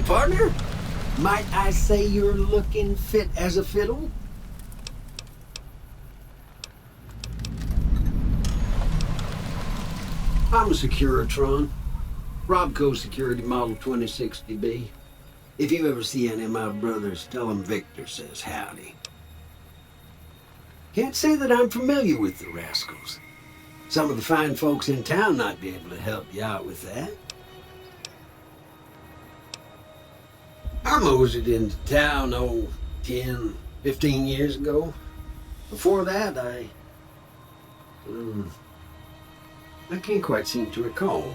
partner. Might I say you're looking fit as a fiddle? I'm a Securitron. Robco Security Model 2060B. If you ever see any of my brothers, tell them Victor says howdy. Can't say that I'm familiar with the rascals. Some of the fine folks in town might be able to help you out with that. I moseyed into town, 10, 15 years ago. Before that, I can't quite seem to recall.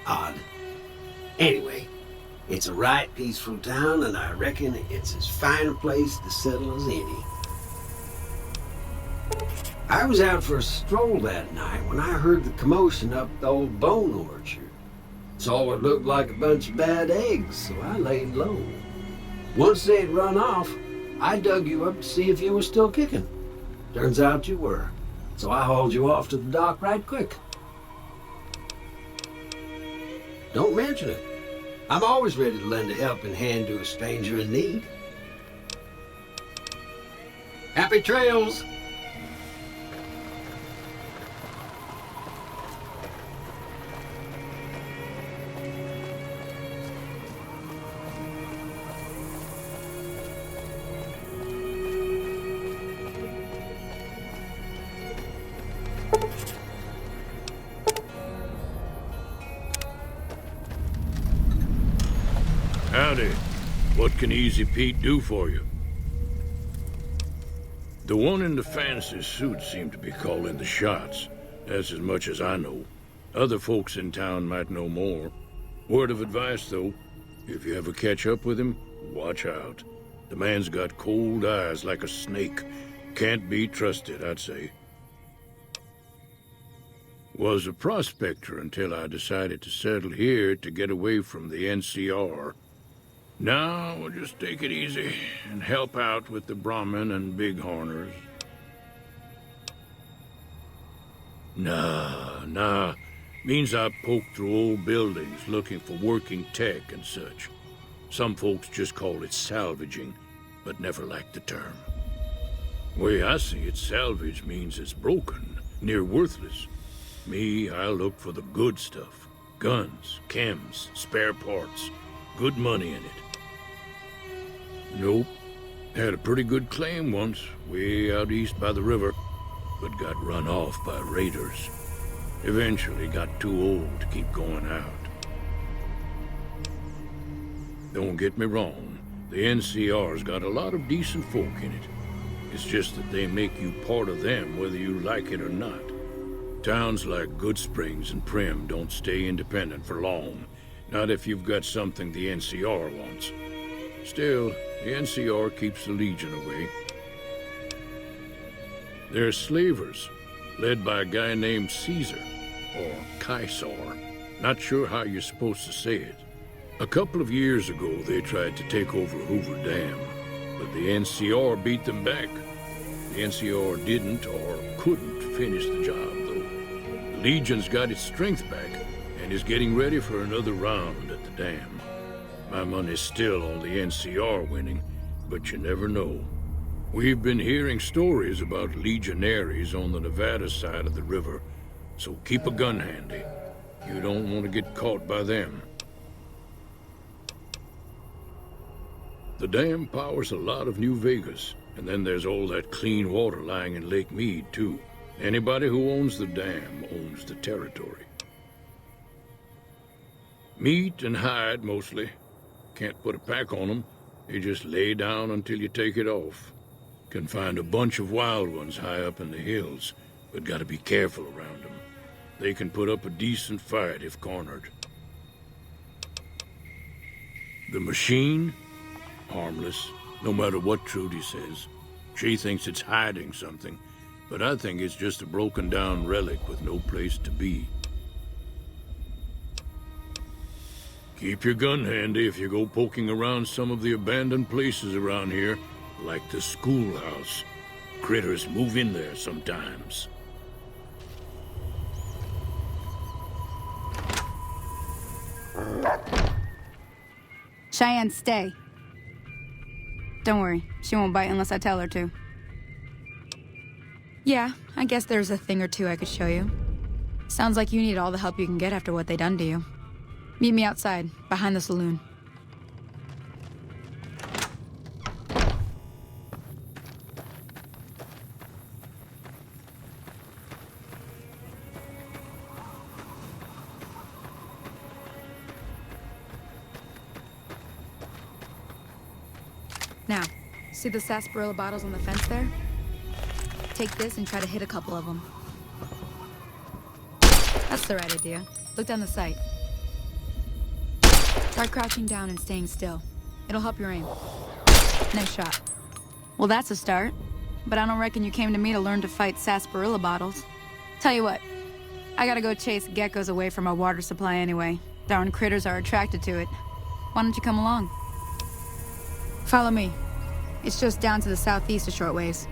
Odd. Anyway, it's a right peaceful town, and I reckon it's as fine a place to settle as any. I was out for a stroll that night when I heard the commotion up the old bone orchard. Saw what looked like a bunch of bad eggs, so I laid low. Once they'd run off, I dug you up to see if you were still kicking. Turns out you were, so I hauled you off to the dock right quick. Don't mention it. I'm always ready to lend a helping hand to a stranger in need. Happy trails! Howdy. What can Easy Pete do for you? The one in the fancy suit seemed to be calling the shots. That's as much as I know. Other folks in town might know more. Word of advice, though, if you ever catch up with him, watch out. The man's got cold eyes like a snake. Can't be trusted, I'd say. Was a prospector until I decided to settle here to get away from the NCR. Now, we'll just take it easy and help out with the Brahmin and Bighorners. Nah. Means I poke through old buildings looking for working tech and such. Some folks just call it salvaging, but never liked the term. Way I see it, salvage means it's broken, near worthless. Me, I look for the good stuff. Guns, chems, spare parts. Good money in it. Nope. Had a pretty good claim once, way out east by the river, but got run off by raiders. Eventually got too old to keep going out. Don't get me wrong, the NCR's got a lot of decent folk in it. It's just that they make you part of them whether you like it or not. Towns like Goodsprings and Primm don't stay independent for long, not if you've got something the NCR wants. Still, the NCR keeps the Legion away. They're slavers, led by a guy named Caesar, or Caesar. Not sure how you're supposed to say it. A couple of years ago, they tried to take over Hoover Dam, but the NCR beat them back. The NCR didn't or couldn't finish the job, though. The Legion's got its strength back and is getting ready for another round at the dam. My money's still on the NCR winning, but you never know. We've been hearing stories about legionaries on the Nevada side of the river, so keep a gun handy. You don't want to get caught by them. The dam powers a lot of New Vegas, and then there's all that clean water lying in Lake Mead, too. Anybody who owns the dam owns the territory. Meat and hide, mostly. Can't put a pack on them. You just lay down until you take it off. Can find a bunch of wild ones high up in the hills, but gotta be careful around them. They can put up a decent fight if cornered. The machine? Harmless, no matter what Trudy says. She thinks it's hiding something, but I think it's just a broken down relic with no place to be. Keep your gun handy if you go poking around some of the abandoned places around here, like the schoolhouse. Critters move in there sometimes. Cheyenne, stay. Don't worry, she won't bite unless I tell her to. Yeah, I guess there's a thing or two I could show you. Sounds like you need all the help you can get after what they done to you. Meet me outside, behind the saloon. Now, see the sarsaparilla bottles on the fence there? Take this and try to hit a couple of them. That's the right idea. Look down the sight. Try crouching down and staying still. It'll help your aim. Nice shot. Well, that's a start. But I don't reckon you came to me to learn to fight sarsaparilla bottles. Tell you what, I gotta go chase geckos away from our water supply anyway. Darn critters are attracted to it. Why don't you come along? Follow me. It's just down to the southeast a short ways.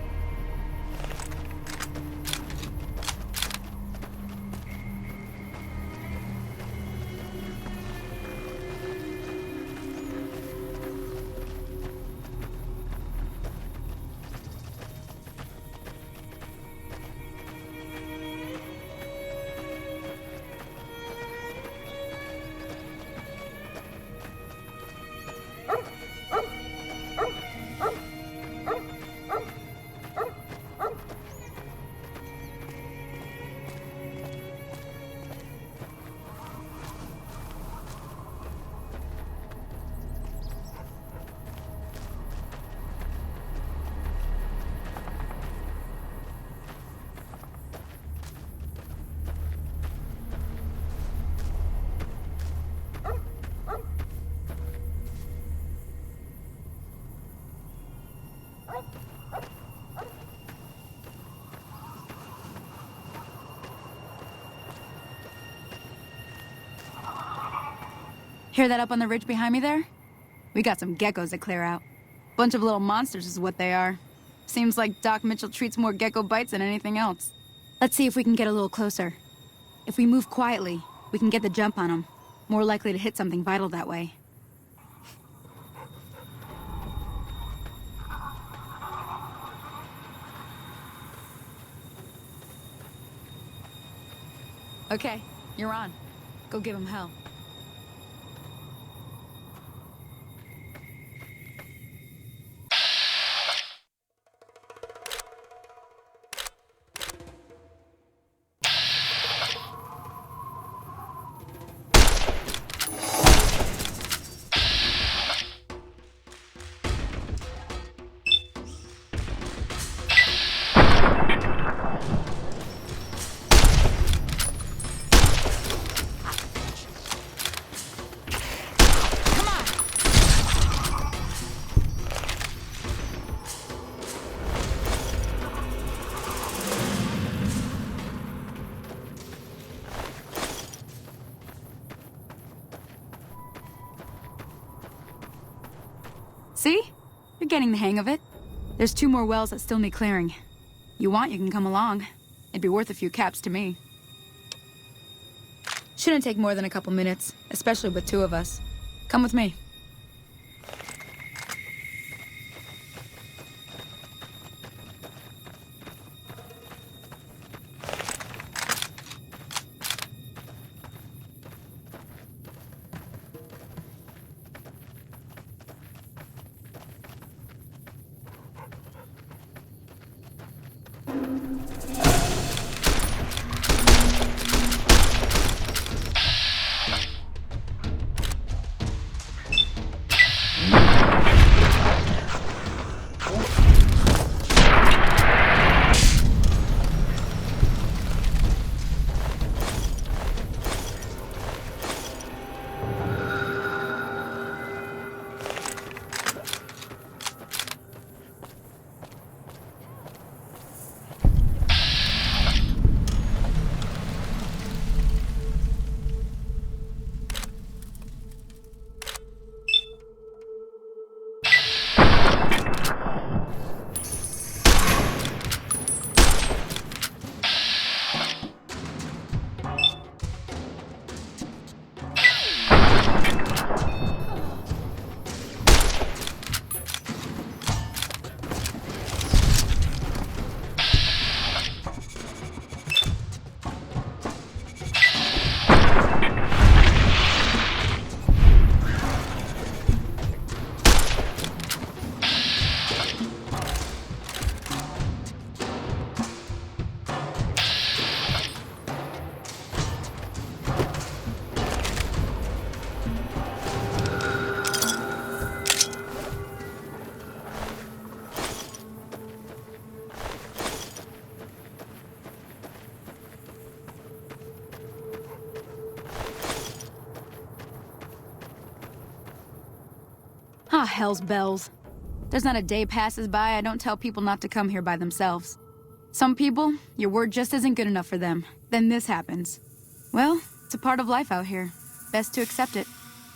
Hear that up on the ridge behind me there? We got some geckos to clear out. Bunch of little monsters is what they are. Seems like Doc Mitchell treats more gecko bites than anything else. Let's see if we can get a little closer. If we move quietly, we can get the jump on them. More likely to hit something vital that way. Okay, you're on. Go give him hell. See? You're getting the hang of it. There's 2 more wells that still need clearing. You want, you can come along. It'd be worth a few caps to me. Shouldn't take more than a couple minutes, especially with 2 of us. Come with me. Ah, hell's bells. There's not a day passes by I don't tell people not to come here by themselves. Some people, your word just isn't good enough for them. Then this happens. Well, it's a part of life out here. Best to accept it.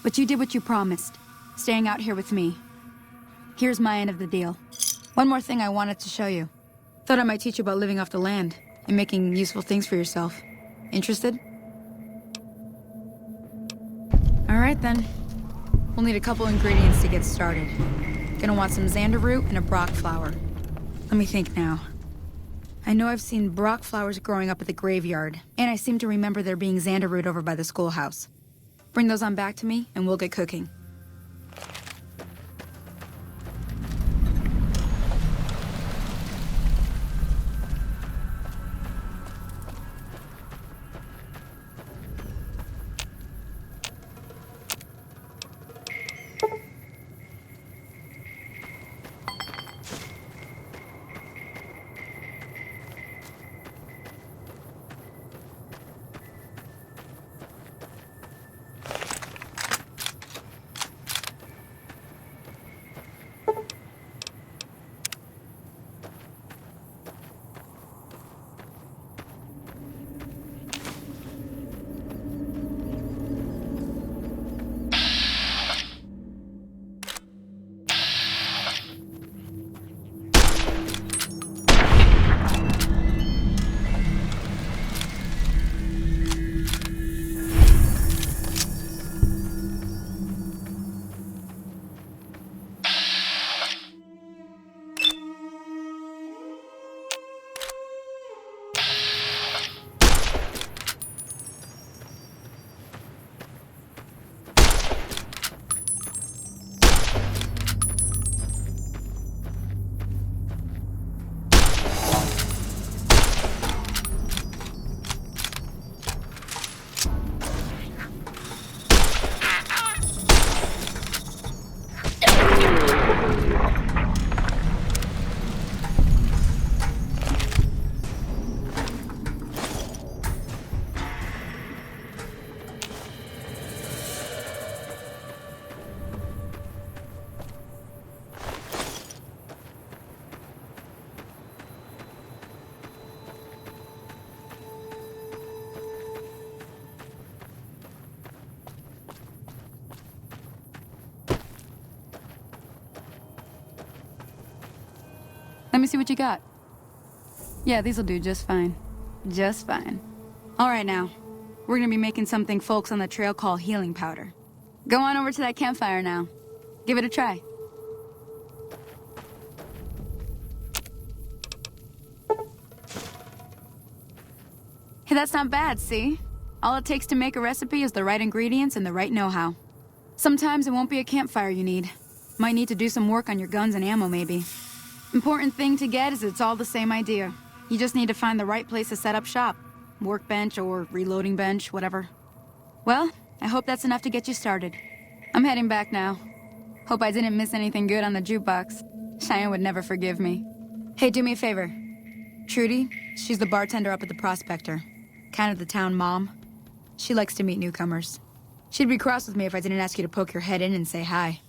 But you did what you promised, staying out here with me. Here's my end of the deal. One more thing I wanted to show you. Thought I might teach you about living off the land and making useful things for yourself. Interested? All right then. We'll need a couple ingredients to get started. Gonna want some xander root and a brock flower. Let me think now. I know I've seen brock flowers growing up at the graveyard, and I seem to remember there being xander root over by the schoolhouse. Bring those on back to me, and we'll get cooking. Let me see what you got. Yeah, these'll do just fine. Just fine. All right now, we're gonna be making something folks on the trail call healing powder. Go on over to that campfire now. Give it a try. Hey, that's not bad, see? All it takes to make a recipe is the right ingredients and the right know-how. Sometimes it won't be a campfire you need. Might need to do some work on your guns and ammo, maybe. Important thing to get is it's all the same idea. You just need to find the right place to set up shop. Workbench or reloading bench, whatever. Well, I hope that's enough to get you started. I'm heading back now. Hope I didn't miss anything good on the jukebox. Cheyenne would never forgive me. Hey, do me a favor. Trudy, she's the bartender up at the Prospector. Kind of the town mom. She likes to meet newcomers. She'd be cross with me if I didn't ask you to poke your head in and say hi.